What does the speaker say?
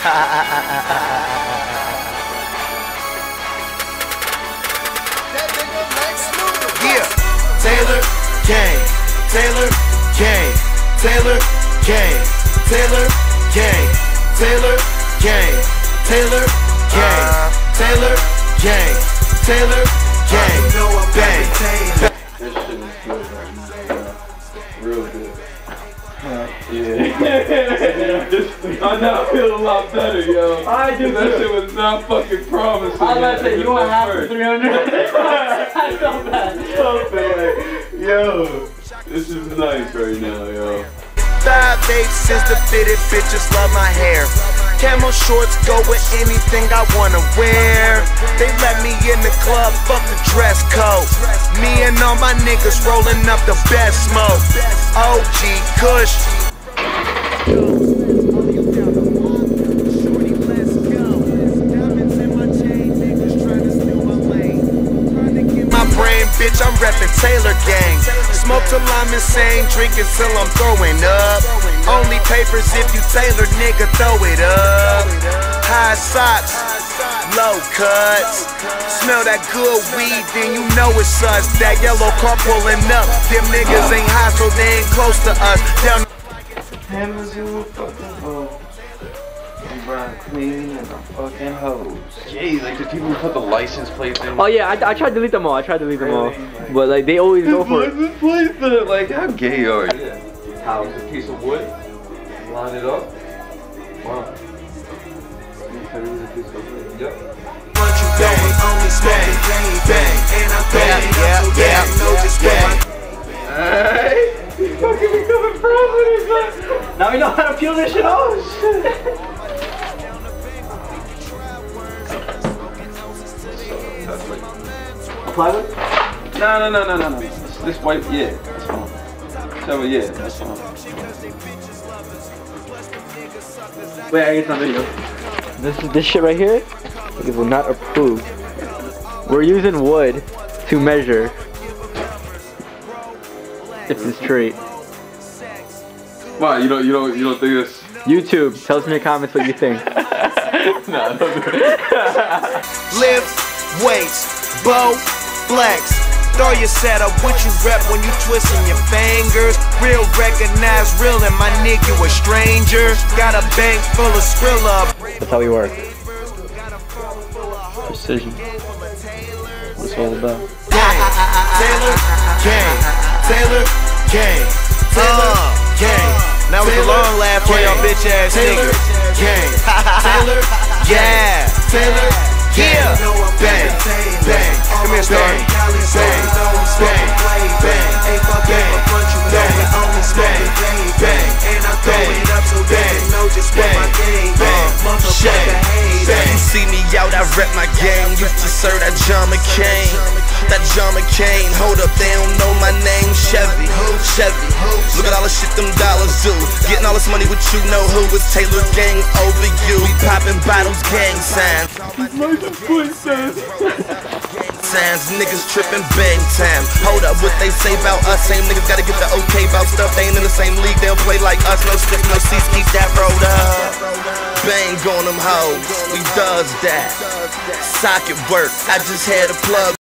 Yeah, Taylor gang, Taylor gang, Taylor gang, Taylor gang, Taylor gang, Taylor gang, Taylor gang, Taylor gang, bang. This shit is good right now. Real good. Yeah. I now feel a lot better, yo. I do. That shit was not fucking promising. I was about to say, you want half for 300? I felt bad. Yo, this is nice right now, yo. 5/8 is the fitted, bitches love my hair. Camo shorts go with anything I wanna wear. They let me in the club, fuck the dress code. Me and all my niggas rolling up the best smoke. OG Kush. Bitch, I'm reppin' Taylor gang. Smoke till I'm insane, drinking till I'm throwing up. Only papers if you Taylor, nigga, throw it up. High socks, low cuts. Smell that good weed, then you know it's us. That yellow car pulling up. Them niggas ain't high, so they ain't close to us. Down Hammers in the fucking hole. I'm Brian Clean and the fucking hose. Jeez, like the people who put the license plates in. Oh yeah, I tried to delete them all. But like they always go for it. License plates in it. Like, how gay are you? How is a piece of wood? Line it up. Wow. Yep. bang, only smoking bang, bang, and I'm bang, yeah, know just what my hey, you fucking becoming president. Now we know how to peel this shit off. Plywood? No. This white, yeah, that's fine. So yeah, that's fine. Wait, I guess on video. This shit right here, it will not approve. We're using wood to measure if this trait. Why, you don't think this? YouTube, tell us in your comments what you think. No, don't do it. lift weights, bow, flex. Throw your setup, what you rep when you twisting your fingers. Real recognize real and my nigga a stranger. Got a bank full of Skrilla. That's how we work. Precision. What's it all about? Gang, Taylor, gang, Taylor, gang, Taylor, gang. Now with the long laugh for y'all bitch ass niggas. Gang, Taylor, yeah, Taylor, yeah, bang, bang. Come here, Star. Bang, bang, bang, bang, bang, bang, bang, and I throw it up so they can know just what my game is. Motherfucker, hey, you see me out, I rep my game. Used to serve that John McCain. That John McCain, hold up, they don't know my name. Chevy, look at all the shit them dollars do. Getting all this money with you, know who is Taylor gang over you. We popping bottles, gang signs. Signs, niggas tripping bang time. Hold up, what they say about us? Same niggas gotta get the okay about stuff. They ain't in the same league, they'll play like us. No stiff, no seats, keep that rolled up. Bang on them hoes, we does that. Socket work, I just had a plug.